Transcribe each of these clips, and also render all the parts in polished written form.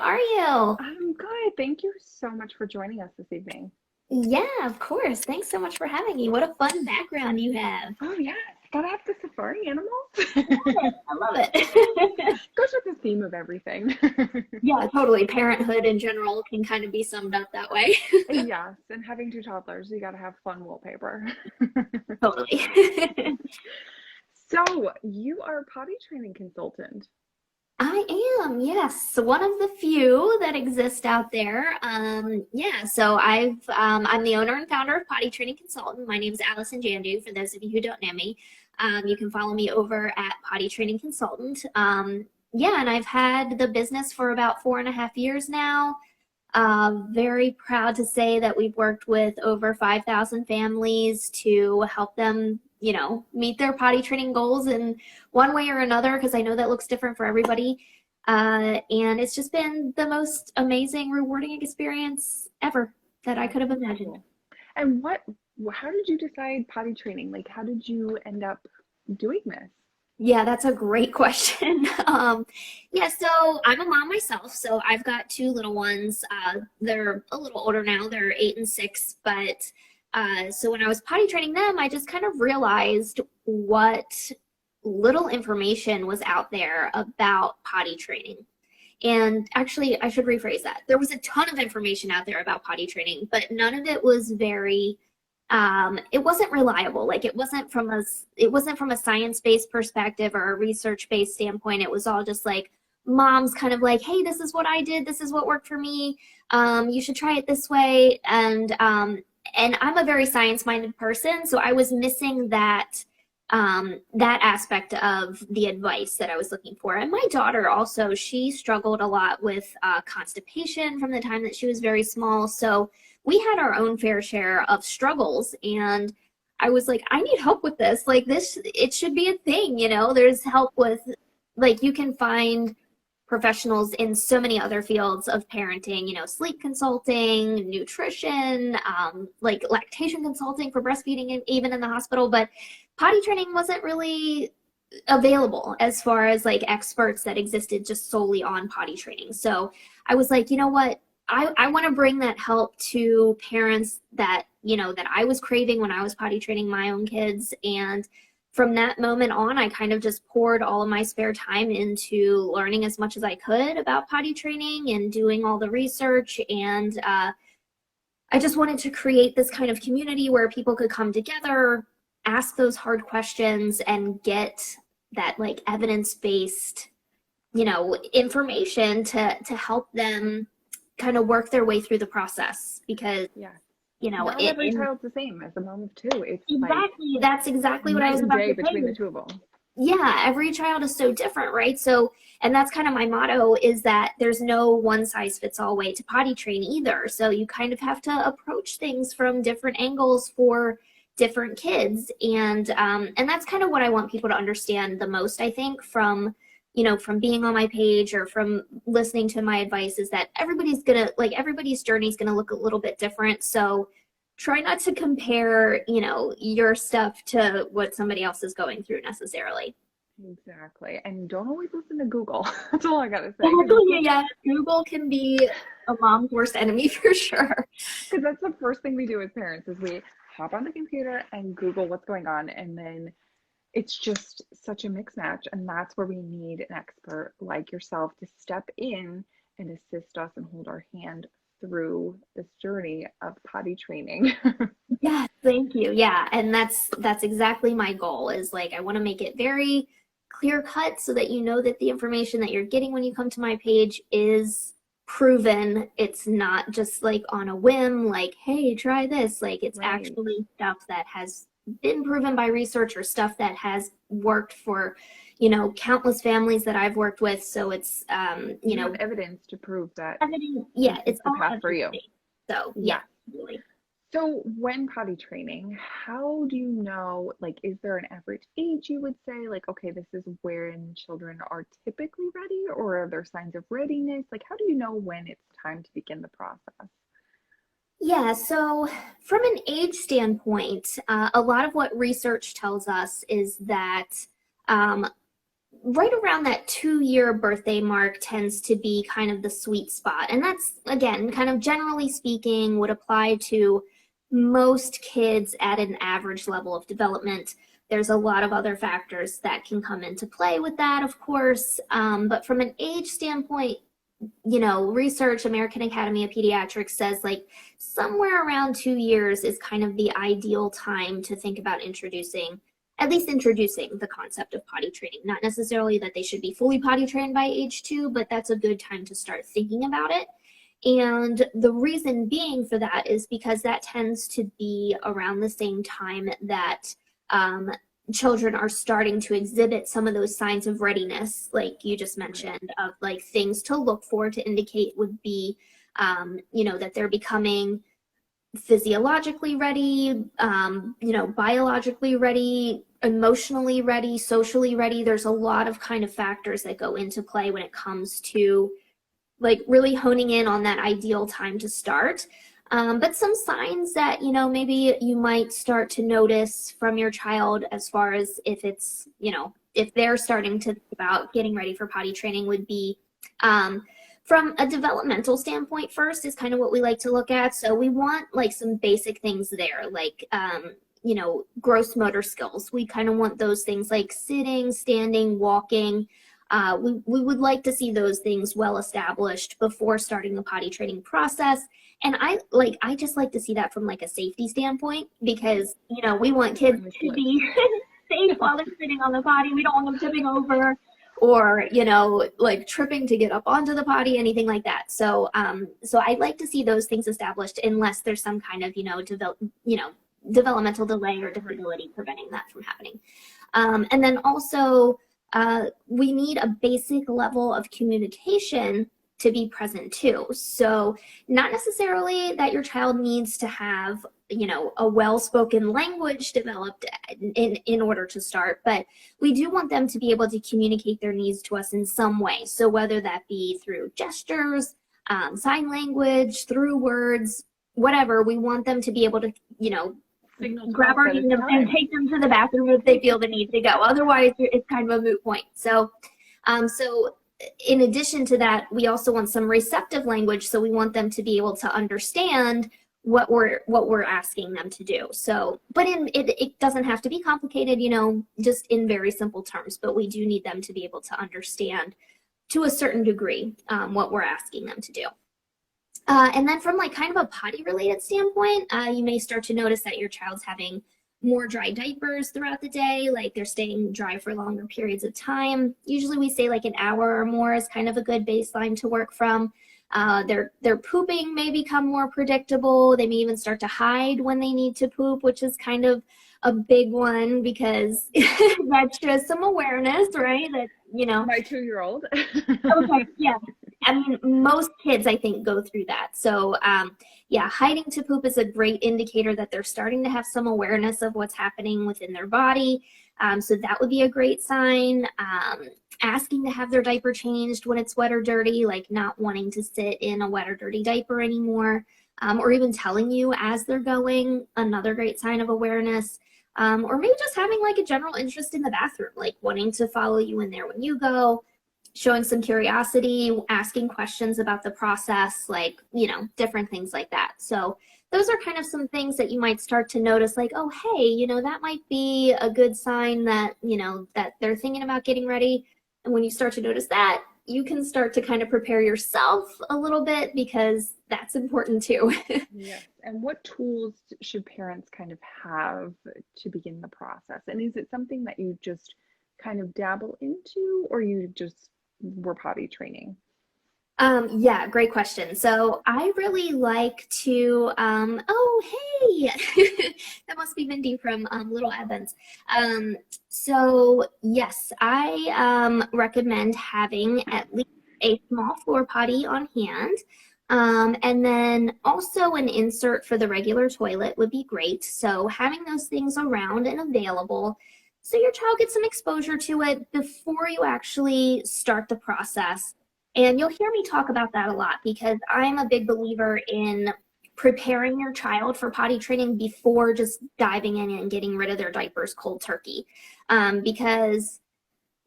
are you? I'm good. Thank you so much for joining us this evening. Yeah, of course. Thanks so much for having me. What a fun background you have. Oh yes, gotta have the safari animals. I love it. Goes with the theme of everything. Yeah, totally. Parenthood in general can kind of be summed up that way. Yes, and having two toddlers, you gotta have fun wallpaper. Totally. So you are a potty training consultant. I am, yes, one of the few that exist out there. Yeah, so I'm the owner and founder of Potty Training Consultant. My name is Allison Jandu, for those of you who don't know me. You can follow me over at Potty Training Consultant. Yeah, and I've had the business for about 4.5 years now. Very proud to say that we've worked with over 5,000 families to help them, meet their potty training goals in one way or another, because I know that looks different for everybody. And it's just been the most amazing, rewarding experience ever that I That's could have so imagined. cool. And how did you decide potty training? Like, how did you end up doing this? Yeah, that's a great question. Yeah, so I'm a mom myself, so I've got two little ones. They're a little older now, they're 8 and 6, but so when I was potty training them, I just kind of realized what little information was out there about potty training. And actually, I should rephrase that. There was a ton of information out there about potty training, but none of it was very it wasn't reliable. Like it wasn't from a science-based perspective or a research-based standpoint. It was all just like moms kind of like, hey, this is what I did, this is what worked for me. You should try it this way. And I'm a very science-minded person, so I was missing that aspect of the advice that I was looking for. And my daughter also, she struggled a lot with constipation from the time that she was very small. So we had our own fair share of struggles. And I was like, I need help with this. Like this, it should be a thing, there's help with, like, you can find professionals in so many other fields of parenting, sleep consulting, nutrition, like lactation consulting for breastfeeding, and even in the hospital. But potty training wasn't really available as far as like experts that existed just solely on potty training. So I was like, you know what? I want to bring that help to parents that, that I was craving when I was potty training my own kids. And from that moment on, I kind of just poured all of my spare time into learning as much as I could about potty training and doing all the research. And I just wanted to create this kind of community where people could come together, ask those hard questions, and get that like evidence-based, information to help them kind of work their way through the process. Because, Yeah. you know, Not it, every child's the same as a mom of two. It's like exactly, that's exactly what I night was and about day to say. between the two of them. Yeah, every child is so different, right? So, and that's kind of my motto, is that there's no one size fits all way to potty train either. So you kind of have to approach things from different angles for different kids. And that's kind of what I want people to understand the most, I think, from being on my page or from listening to my advice, is that everybody's journey is gonna look a little bit different. So try not to compare, your stuff to what somebody else is going through necessarily. Exactly. And don't always listen to Google. That's all I gotta say. Oh, yeah, Google can be a mom's worst enemy for sure. Because that's the first thing we do as parents is we hop on the computer and Google what's going on, and then it's just such a mix match. And that's where we need an expert like yourself to step in and assist us and hold our hand through this journey of potty training. Yeah, thank you. Yeah, and that's exactly my goal, is like I want to make it very clear cut so that you know that the information that you're getting when you come to my page is proven. It's not just like on a whim, like, hey, try this. Like it's Right. actually stuff that has been proven by research, or stuff that has worked for, countless families that I've worked with. So it's You have evidence to prove that evidence. this Yeah, is it's the all path for you. evidence. So Yeah. yeah, really. So when potty training, how do you know, like, is there an average age you would say, like, okay, this is when children are typically ready, or are there signs of readiness? Like, how do you know when it's time to begin the process? Yeah, so from an age standpoint, a lot of what research tells us is that um, right around that 2-year birthday mark tends to be kind of the sweet spot. And that's, again, kind of generally speaking, would apply to most kids at an average level of development. There's a lot of other factors that can come into play with that, of course. But from an age standpoint, research, American Academy of Pediatrics says like somewhere around 2 years is kind of the ideal time to think about introducing the concept of potty training. Not necessarily that they should be fully potty trained by age 2, but that's a good time to start thinking about it. And the reason being for that is because that tends to be around the same time that children are starting to exhibit some of those signs of readiness, like you just mentioned, of like things to look for to indicate would be, that they're becoming physiologically ready, biologically ready, emotionally ready, socially ready. There's a lot of kind of factors that go into play when it comes to like really honing in on that ideal time to start. But some signs that, maybe you might start to notice from your child as far as if it's, if they're starting to think about getting ready for potty training would be, from a developmental standpoint first is kind of what we like to look at. So we want like some basic things there, like, gross motor skills. We kind of want those things like sitting, standing, walking. We would like to see those things well established before starting the potty training process. And I just like to see that from like a safety standpoint because, we want kids to be safe while they're sitting on the potty. We don't want them tipping over or, like tripping to get up onto the potty, anything like that. So I'd like to see those things established unless there's some kind of, developmental delay or disability preventing that from happening. And then also, we need a basic level of communication to be present too. So not necessarily that your child needs to have, a well-spoken language developed in order to start, but we do want them to be able to communicate their needs to us in some way. So whether that be through gestures, sign language, through words, whatever, we want them to be able to, grab our hand and take them to the bathroom if they feel the need to go. Otherwise, it's kind of a moot point. So in addition to that, we also want some receptive language. So we want them to be able to understand what we're asking them to do. So, but it doesn't have to be complicated, just in very simple terms, but we do need them to be able to understand to a certain degree what we're asking them to do. And then from like kind of a potty related standpoint, you may start to notice that your child's having more dry diapers throughout the day, like they're staying dry for longer periods of time. Usually we say like an hour or more is kind of a good baseline to work from. Their pooping may become more predictable. They may even start to hide when they need to poop, which is kind of a big one because that's just some awareness, right? That, My 2-year-old. Okay, yeah. I mean, most kids, I think, go through that. So, hiding to poop is a great indicator that they're starting to have some awareness of what's happening within their body. So that would be a great sign. Asking to have their diaper changed when it's wet or dirty, like not wanting to sit in a wet or dirty diaper anymore, or even telling you as they're going, another great sign of awareness. Or maybe just having like a general interest in the bathroom, like wanting to follow you in there when you go. Showing some curiosity, asking questions about the process, like, different things like that. So those are kind of some things that you might start to notice, like, oh, hey, that might be a good sign that, that they're thinking about getting ready. And when you start to notice that, you can start to kind of prepare yourself a little bit because that's important too. Yes. And what tools should parents kind of have to begin the process? And is it something that you just kind of dabble into or you just were potty training? Yeah, great question. So I really like to, oh, hey, that must be Mindy from Little Evans. So yes, I recommend having at least a small floor potty on hand. And then also an insert for the regular toilet would be great. So having those things around and available so your child gets some exposure to it before you actually start the process. And you'll hear me talk about that a lot because I'm a big believer in preparing your child for potty training before just diving in and getting rid of their diapers cold turkey. Because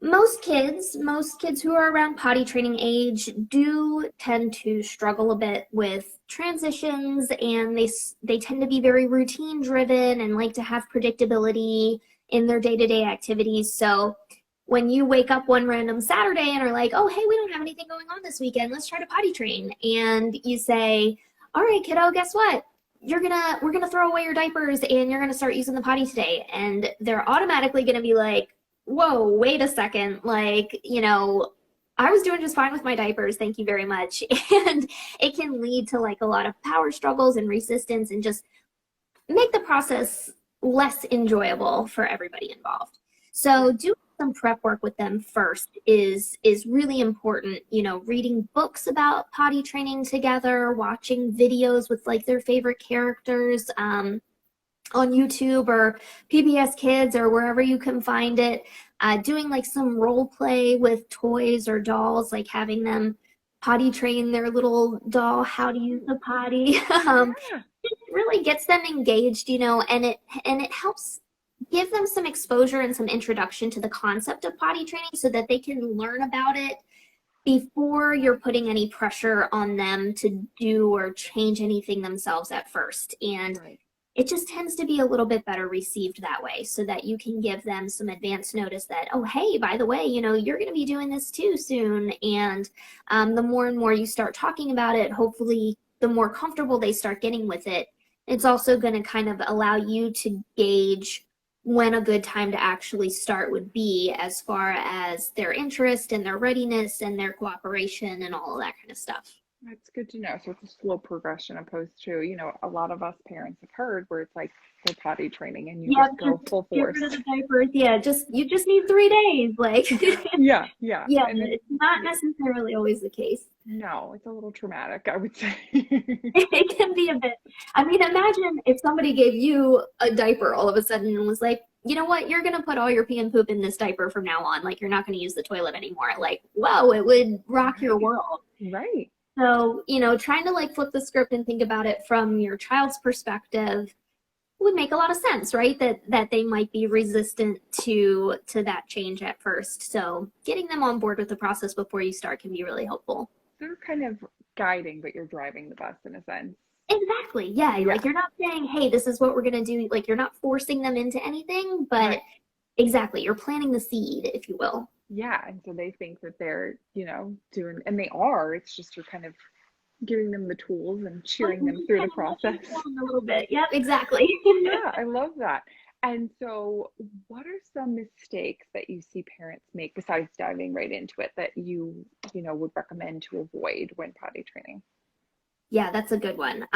Most kids who are around potty training age do tend to struggle a bit with transitions, and they tend to be very routine driven and like to have predictability in their day-to-day activities. So when you wake up one random Saturday and are like, "Oh, hey, we don't have anything going on this weekend. Let's try to potty train." And you say, "All right, kiddo, guess what? We're gonna throw away your diapers and you're gonna start using the potty today." And they're automatically gonna be like, "Whoa, wait a second. Like, I was doing just fine with my diapers. Thank you very much." And it can lead to like a lot of power struggles and resistance and just make the process less enjoyable for everybody involved. So doing some prep work with them first is really important. Reading books about potty training together, watching videos with like their favorite characters on YouTube or PBS Kids or wherever you can find it. Doing like some role play with toys or dolls, like having them potty train their little doll how to use the potty. It really gets them engaged, and it helps give them some exposure and some introduction to the concept of potty training so that they can learn about it before you're putting any pressure on them to do or change anything themselves at first. And it just tends to be a little bit better received that way, so that you can give them some advance notice that, "Oh, hey, by the way, you're going to be doing this too soon." And the more and more you start talking about it, hopefully the more comfortable they start getting with it. It's also going to kind of allow you to gauge when a good time to actually start would be, as far as their interest and their readiness and their cooperation and all of that kind of stuff. That's good to know. So it's a slow progression opposed to, a lot of us parents have heard where it's like they're potty training and you just go full Get force. rid of the diapers. Yeah, you just need 3 days. Like Yeah. yeah, And it's not necessarily always the case. no, it's a little traumatic, I would say. It can be a bit. I mean, imagine if somebody gave you a diaper all of a sudden and was like, "You know what? You're going to put all your pee and poop in this diaper from now on. Like, you're not going to use the toilet anymore." Like, whoa, it would rock your world. Right. So, trying to like flip the script and think about it from your child's perspective would make a lot of sense, right? That they might be resistant to that change at first. So getting them on board with the process before you start can be really helpful. They're kind of guiding, but you're driving the bus in a sense. Exactly. Yeah. Like, you're not saying, "Hey, this is what we're going to do." Like, you're not forcing them into anything, but exactly, you're planting the seed, if you will. Yeah. And so they think that they're, doing, and they are. It's just you're kind of giving them the tools and cheering them through the process. A little bit. Yep, exactly. Yeah, I love that. And so, what are some mistakes that you see parents make besides diving right into it that you would recommend to avoid when potty training? Yeah, that's a good one.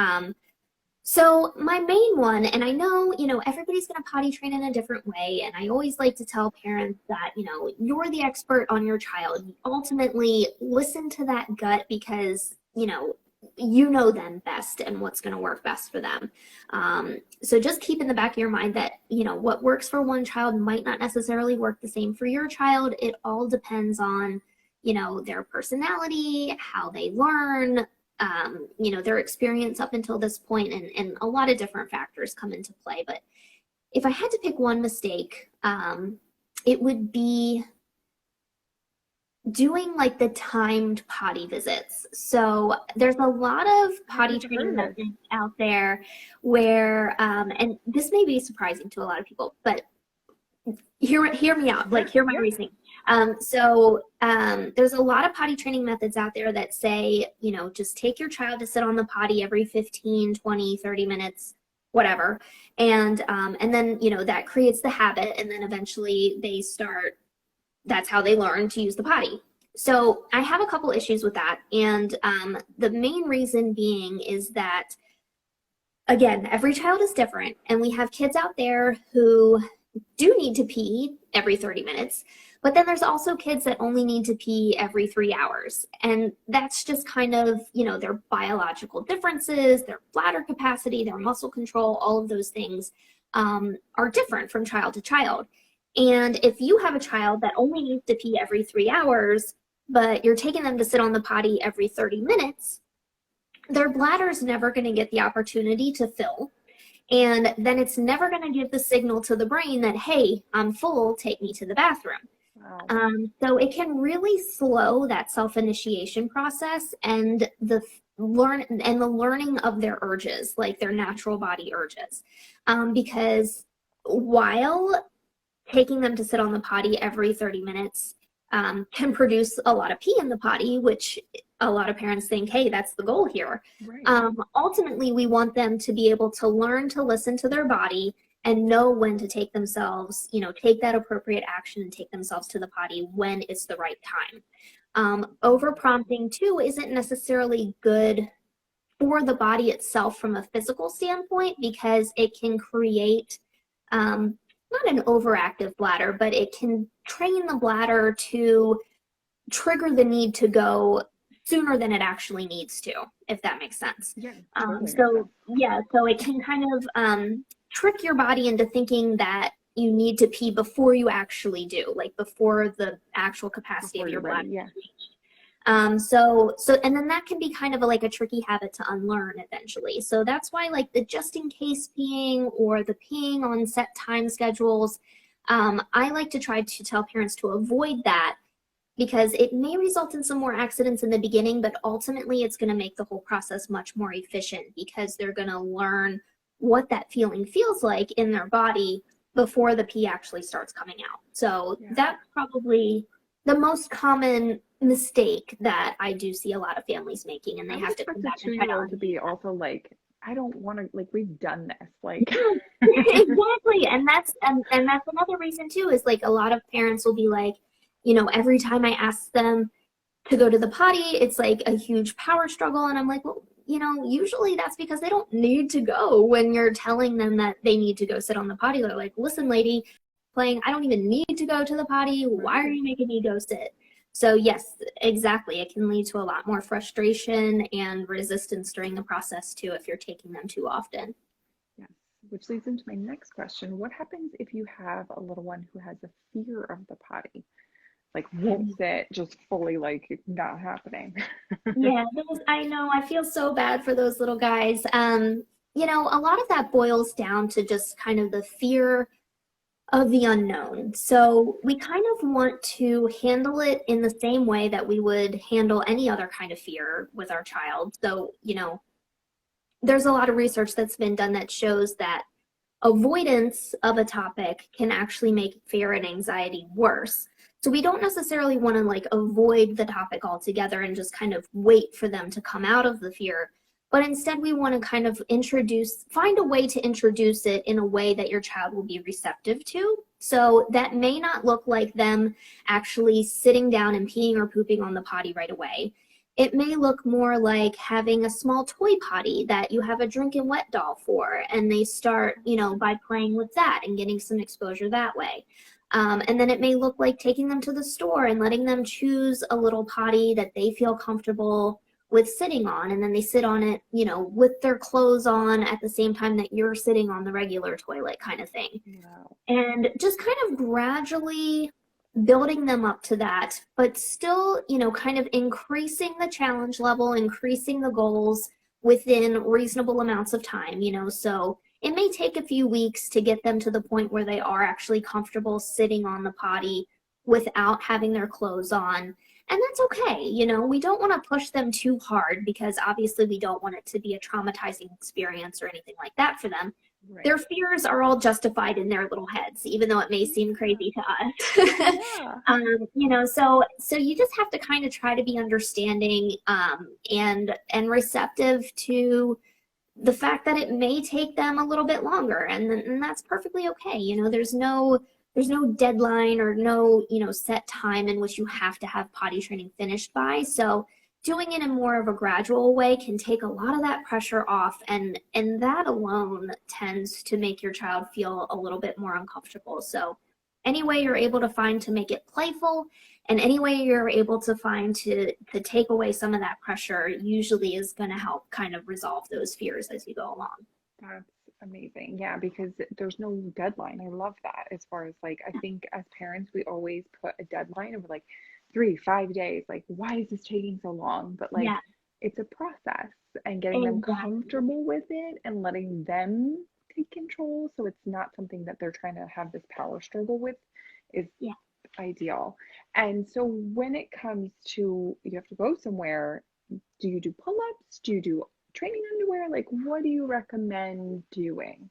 So my main one, and I know, everybody's going to potty train in a different way. And I always like to tell parents that, you're the expert on your child. Ultimately, listen to that gut, because, you know them best and what's going to work best for them. So just keep in the back of your mind that, what works for one child might not necessarily work the same for your child. It all depends on, their personality, how they learn, their experience up until this point, and a lot of different factors come into play. But if I had to pick one mistake, it would be doing like the timed potty visits. So there's a lot of potty training methods out there where, and this may be surprising to a lot of people, but hear me out, like hear my reasoning. There's a lot of potty training methods out there that say, just take your child to sit on the potty every 15, 20, 30 minutes, whatever. And then, that creates the habit. And then eventually that's how they learn to use the potty. So I have a couple issues with that. And the main reason being is that, again, every child is different. And we have kids out there who do need to pee every 30 minutes. But then there's also kids that only need to pee every 3 hours. And that's just kind of, their biological differences, their bladder capacity, their muscle control, all of those things are different from child to child. And if you have a child that only needs to pee every 3 hours, but you're taking them to sit on the potty every 30 minutes, their bladder's never going to get the opportunity to fill. And then it's never going to give the signal to the brain that, "Hey, I'm full, take me to the bathroom." Wow. So it can really slow that self-initiation process and the learning of their urges, like their natural body urges. Because while taking them to sit on the potty every 30 minutes can produce a lot of pee in the potty, which a lot of parents think, hey, that's the goal here. Right. Ultimately, we want them to be able to learn to listen to their body and know when to take themselves, take that appropriate action and take themselves to the potty when it's the right time. Over prompting too isn't necessarily good for the body itself from a physical standpoint because it can create not an overactive bladder, but it can train the bladder to trigger the need to go sooner than it actually needs to, if that makes sense. Yeah, totally makes sense. So yeah, so it can kind of trick your body into thinking that you need to pee before you actually do, like before the actual capacity Before of you're your bladder. ready. Yeah. And then that can be kind of like a tricky habit to unlearn eventually. So that's why like the just in case peeing or the peeing on set time schedules, I like to try to tell parents to avoid that because it may result in some more accidents in the beginning, but ultimately it's going to make the whole process much more efficient because they're going to learn what that feeling feels like in their body before the pee actually starts coming out. So Yeah. that's probably the most common mistake that I do see a lot of families making, and I they would have to expect come a back and try to 2-year-old to undo be that. also like, I don't want to, like, we've done this. Like, Exactly. And that's another reason too, is like a lot of parents will be like, every time I ask them to go to the potty, it's like a huge power struggle. And I'm like, well, usually that's because they don't need to go when you're telling them that they need to go sit on the potty. They're like, listen, lady, playing, I don't even need to go to the potty. Why are right. you making me go sit? So yes, exactly. It can lead to a lot more frustration and resistance during the process too if you're taking them too often. Yes. Which leads into my next question. What happens if you have a little one who has a fear of the potty? Like, won't sit, just fully like not happening. Yeah, I know. I feel so bad for those little guys. A lot of that boils down to just kind of the fear of the unknown. So we kind of want to handle it in the same way that we would handle any other kind of fear with our child. So, there's a lot of research that's been done that shows that avoidance of a topic can actually make fear and anxiety worse. So we don't necessarily want to like avoid the topic altogether and just kind of wait for them to come out of the fear. But instead, we want to kind of find a way to introduce it in a way that your child will be receptive to. So that may not look like them actually sitting down and peeing or pooping on the potty right away. It may look more like having a small toy potty that you have a drink and wet doll for, and they start, by playing with that and getting some exposure that way. And then it may look like taking them to the store and letting them choose a little potty that they feel comfortable with sitting on, and then they sit on it, with their clothes on at the same time that you're sitting on the regular toilet kind of thing. Wow. And just kind of gradually building them up to that, but still, kind of increasing the challenge level, increasing the goals within reasonable amounts of time, so it may take a few weeks to get them to the point where they are actually comfortable sitting on the potty without having their clothes on. And that's okay. We don't want to push them too hard because obviously we don't want it to be a traumatizing experience or anything like that for them. Right. Their fears are all justified in their little heads, even though it may seem crazy to us. Yeah. So you just have to kind of try to be understanding and receptive to the fact that it may take them a little bit longer, and that's perfectly okay. There's no deadline or no set time in which you have to have potty training finished by. So doing it in more of a gradual way can take a lot of that pressure off, and that alone tends to make your child feel a little bit more uncomfortable. So any way you're able to find to make it playful and any way you're able to find to take away some of that pressure usually is going to help kind of resolve those fears as you go along. That's amazing. Yeah, because there's no deadline. I love that. As far as like, I think as parents, we always put a deadline of like 3, 5 days. Like, why is this taking so long? But like, Yeah, it's a process and getting them exactly. comfortable with it and letting them take control. So it's not something that they're trying to have this power struggle with is Yeah. ideal. And so when it comes to you have to go somewhere, do you do pull-ups? Do you do training underwear? Like, what do you recommend doing?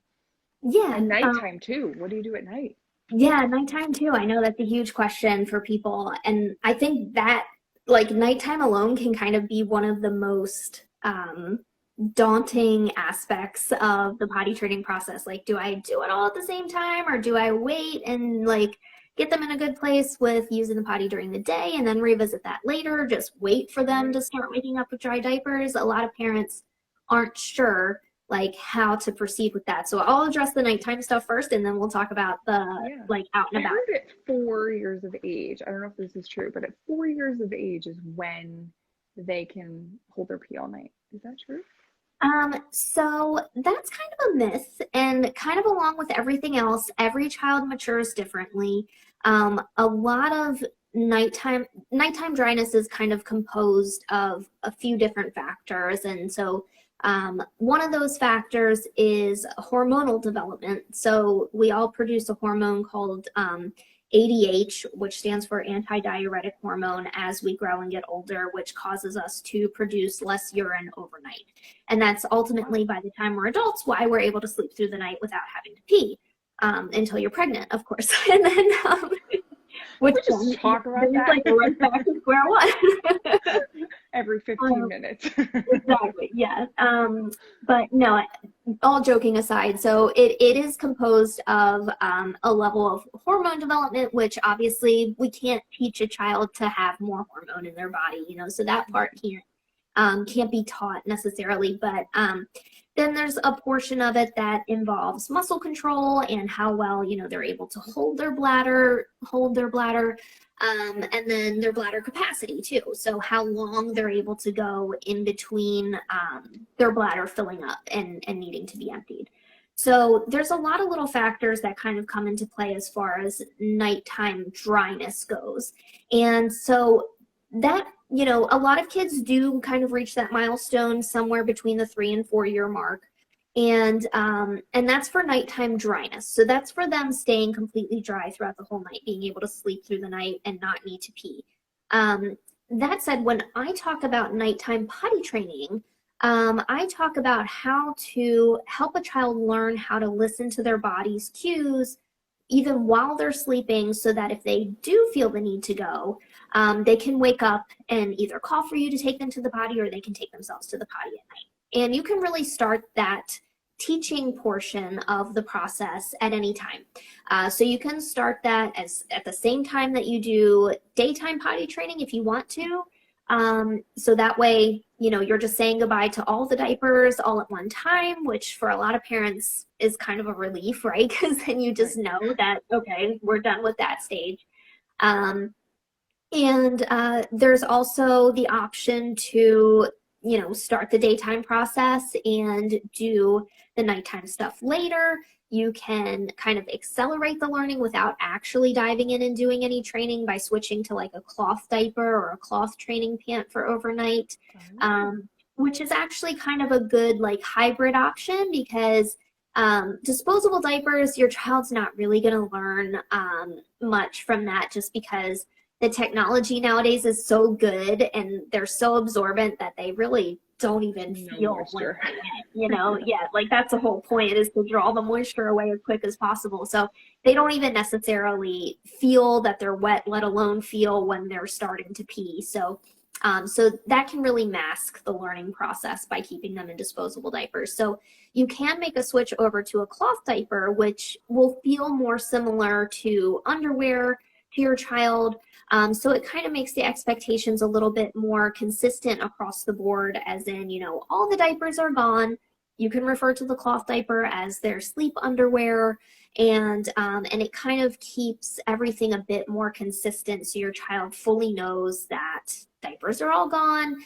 Yeah. And nighttime too. What do you do at night? Yeah, nighttime too. I know that's a huge question for people. And I think that like nighttime alone can kind of be one of the most daunting aspects of the potty training process. Like, do I do it all at the same time or do I wait and like get them in a good place with using the potty during the day and then revisit that later? Just wait for them Right. to start waking up with dry diapers. A lot of parents aren't sure like how to proceed with that. So I'll address the nighttime stuff first and then we'll talk about the Yeah. like out I and about. heard at 4 years of age, I don't know if this is true, but at 4 years of age is when they can hold their pee all night. Is that true? So that's kind of a myth, and kind of along with everything else, every child matures differently. A lot of nighttime dryness is kind of composed of a few different factors, and so one of those factors is hormonal development. So we all produce a hormone called ADH, which stands for antidiuretic hormone, as we grow and get older, which causes us to produce less urine overnight. And that's ultimately, by the time we're adults, why we're able to sleep through the night without having to pee until you're pregnant, of course. And then, which We just talk about then it's that like right back to square one. every 15 minutes. Exactly, yeah. But no, all joking aside, so it is composed of a level of hormone development, which obviously we can't teach a child to have more hormone in their body, you know, so that part can't be taught necessarily. But then there's a portion of it that involves muscle control and how well, you know, they're able to hold their bladder, and then their bladder capacity too. So how long they're able to go in between their bladder filling up and needing to be emptied. So there's a lot of little factors that kind of come into play as far as nighttime dryness goes. And so that, you know, a lot of kids do kind of reach that milestone somewhere between the 3 and 4 year mark. And that's for nighttime dryness. So that's for them staying completely dry throughout the whole night, being able to sleep through the night and not need to pee. That said, when I talk about nighttime potty training, I talk about how to help a child learn how to listen to their body's cues even while they're sleeping, so that if they do feel the need to go, they can wake up and either call for you to take them to the potty or they can take themselves to the potty at night. And you can really start that teaching portion of the process at any time. So you can start that as at the same time that you do daytime potty training if you want to. So that way, you know, you're just saying goodbye to all the diapers all at one time, which for a lot of parents is kind of a relief, right? Because then you just know that, okay, we're done with that stage. And there's also the option to, you know, start the daytime process and do the nighttime stuff later. You can kind of accelerate the learning without actually diving in and doing any training by switching to like a cloth diaper or a cloth training pant for overnight, which is actually kind of a good like hybrid option, because disposable diapers, your child's not really going to learn much from that, just because the technology nowadays is so good and they're so absorbent that they really don't even feel moisture. you know, yeah, like that's the whole point, is to draw the moisture away as quick as possible. So they don't even necessarily feel that they're wet, let alone feel when they're starting to pee. So that can really mask the learning process by keeping them in disposable diapers. So you can make a switch over to a cloth diaper, which will feel more similar to underwear to your child. So it kind of makes the expectations a little bit more consistent across the board, as in, you know, all the diapers are gone. You can refer to the cloth diaper as their sleep underwear, and it kind of keeps everything a bit more consistent, so your child fully knows that diapers are all gone.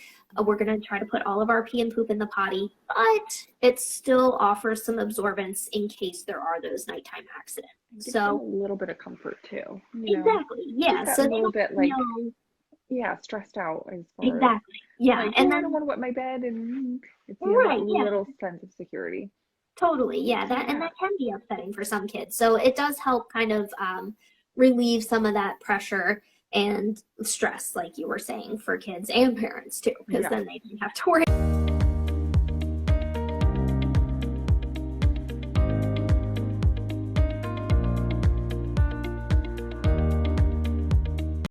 We're going to try to put all of our pee and poop in the potty, but it still offers some absorbance in case there are those nighttime accidents. Gives So them a little bit of comfort too, you know, exactly, yeah. just So that they little don't bit like, feel yeah, stressed out as far as exactly, yeah. like, And oh, I don't then want to wet my bed, and it's, you know, that right, yeah. little sense of security. Totally, yeah, So that and yeah, that can be upsetting for some kids. So it does help kind of relieve some of that pressure and stress, like you were saying, for kids and parents too, because Yeah. then they don't have to worry.